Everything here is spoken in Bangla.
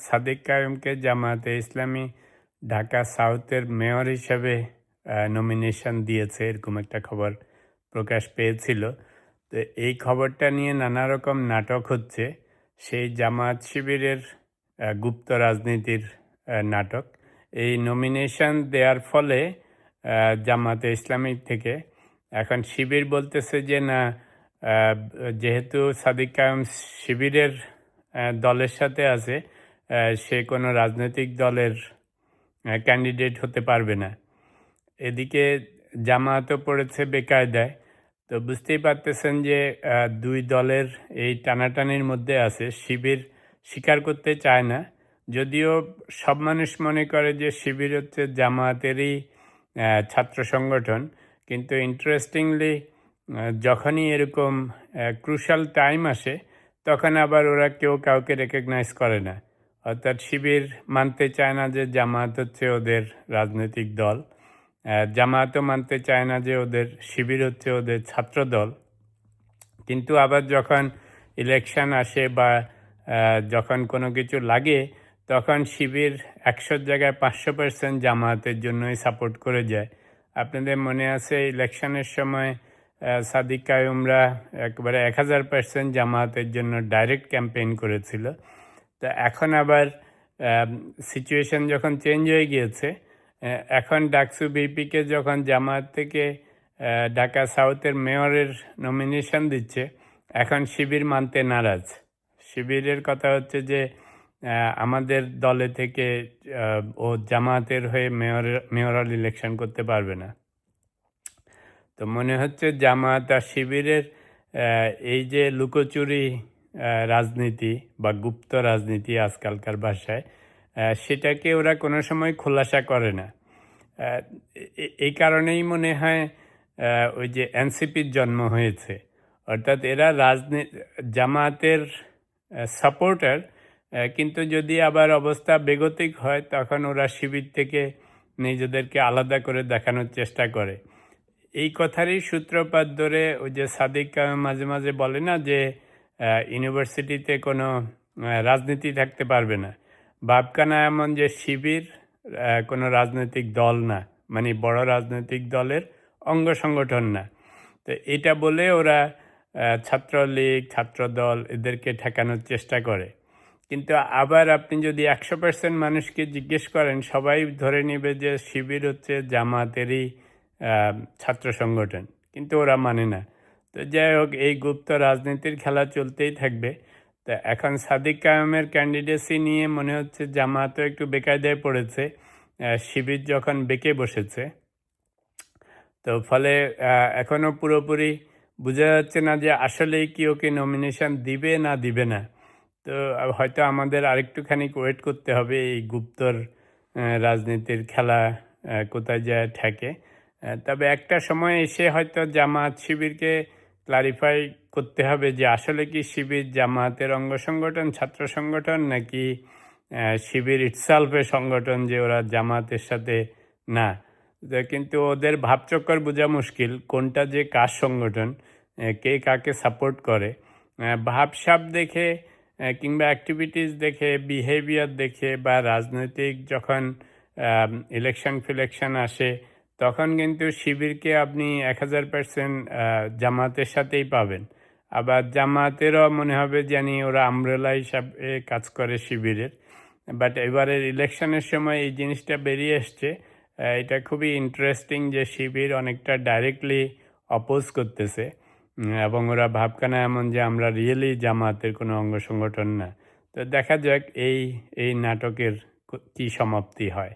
সাদিক কায়েমকে জামায়াতে ইসলামী ঢাকা সাউথের মেয়র হিসেবে নমিনেশন দিয়েছে, এরকম একটা খবর প্রকাশ পেয়েছিল। তো এই খবরটা নিয়ে নানা রকম নাটক হচ্ছে। সেই জামায়াত শিবিরের গুপ্ত রাজনীতির নাটক। এই নমিনেশন দেওয়ার ফলে জামায়াতে ইসলামী থেকে এখন শিবির বলতেছে যে না, যেহেতু সাদিক কায়েম শিবিরের দলের সাথে আছে, সে কোনো রাজনৈতিক দলের ক্যান্ডিডেট হতে পারবে না। এদিকে জামায়াতও পড়েছে বেকায়দায়। তো বুঝতেই পারতেছেন যে দুই দলের এই টানাটানির মধ্যে আছে। শিবির স্বীকার করতে চায় না, যদিও সব মানুষ মনে করে যে শিবির হচ্ছে জামায়াতেরই ছাত্র সংগঠন। কিন্তু ইন্টারেস্টিংলি যখনই এরকম ক্রুশাল টাইম আসে, তখন আবার ওরা কেউ কাউকে রেকগনাইজ করে না। অর্থাৎ শিবির মানতে চায় না যে জামায়াত হচ্ছে ওদের রাজনৈতিক দল, জামায়াতও মানতে চায় না যে ওদের শিবির হচ্ছে ওদের ছাত্র দল। কিন্তু আবার যখন ইলেকশন আসে বা যখন কোনো কিছু লাগে, তখন শিবির 100 জায়গায় 500% জামায়াতের জন্যই সাপোর্ট করে যায়। আপনাদের মনে আছে ইলেকশনের সময় সাদিক কায়েমরা একবারে 1000% জামায়াতের জন্য ডাইরেক্ট ক্যাম্পেইন করেছিল। তো এখন আবার সিচুয়েশন যখন চেঞ্জ হয়ে গিয়েছে, এখন ডাকসু বিপিকে যখন জামায়াত থেকে ঢাকা সাউথের মেয়রের নমিনেশন দিচ্ছে, এখন শিবির মানতে নারাজ। শিবিরের কথা হচ্ছে যে আমাদের দলে থেকে ও জামায়াতের হয়ে মেয়রাল ইলেকশন করতে পারবে না। তো মনে হচ্ছে জামায়াত আর শিবিরের এই যে লুকোচুরি রাজনীতি বা গুপ্ত রাজনীতি আজকালকার ভাষায়, সেটাকে ওরা কোনো সময় খোলাসা করে না। এই কারণেই মনে হয় ওই যে এনসিপির জন্ম হয়েছে। অর্থাৎ এরা জামায়াতের সাপোর্টার, কিন্তু যদি আবার অবস্থা বেগতিক হয়, তখন ওরা শিবির থেকে নিজেদেরকে আলাদা করে দেখানোর চেষ্টা করে। এই কথারই সূত্রপাত ধরে ওই যে সাদিক মাঝে মাঝে বলে না যে ইউনিভার্সিটিতে কোনো রাজনীতি থাকতে পারবে না। ভাবখানা এমন যে শিবির কোনো রাজনৈতিক দল না, মানে বড় রাজনৈতিক দলের অঙ্গ সংগঠন না। তো এটা বলে ওরা ছাত্রলীগ, ছাত্রদল এদেরকে ঠেকানোর চেষ্টা করে। কিন্তু আবার আপনি যদি 100% মানুষকে জিজ্ঞেস করেন, সবাই ধরে নেবে যে শিবির হচ্ছে জামায়াতেরই ছাত্র সংগঠন, কিন্তু ওরা মানে না। তো যাই হোক, এই গুপ্ত রাজনীতির খেলা চলতেই থাকবে। তো এখন সাদিক কায়েমের ক্যান্ডিডেসি নিয়ে মনে হচ্ছে জামায়াতও একটু বেকায়দায় পড়েছে, শিবির যখন বেঁকে বসেছে। তো ফলে এখনও পুরোপুরি বোঝা যাচ্ছে না যে আসলেই কি ওকে নমিনেশন দিবে না দিবে না। তো হয়তো আমাদের আরেকটুখানি ওয়েট করতে হবে এই গুপ্তর রাজনীতির খেলা কোথায় যায় ঠেকে। তবে একটা সময় এসে হয়তো জামায়াত শিবিরকে ক্লারিফাই করতে হবে যে আসলে কি শিবির জামায়াতের অঙ্গ সংগঠন, ছাত্র সংগঠন, নাকি শিবির ইটসেলফের সংগঠন, যে ওরা জামায়াতের সাথে না। কিন্তু ওদের ভাবচক্কর বোঝা মুশকিল, কোনটা যে কার সংগঠন, কে কাকে সাপোর্ট করে। ভাবসাব দেখে কিংবা অ্যাক্টিভিটিস দেখে, বিহেভিয়ার দেখে, বা রাজনৈতিক যখন ইলেকশন ফিলেকশন আসে, তখন কিন্তু শিবিরকে আপনি 1000% জামায়াতের সাথেই পাবেন। আবার জামায়াতেরও মনে হবে জানি ওরা আমব্রেলা হিসাবে কাজ করে শিবিরের। বাট এবারের ইলেকশনের সময় এই জিনিসটা বেরিয়ে এসছে। এটা খুবই ইন্টারেস্টিং যে শিবির অনেকটা ডাইরেক্টলি অপোজ করতেছে, এবং ওরা ভাবখানা এমন যে আমরা রিয়েলি জামায়াতের কোনো অঙ্গ সংগঠন না। তো দেখা যাক এই নাটকের কি সমাপ্তি হয়।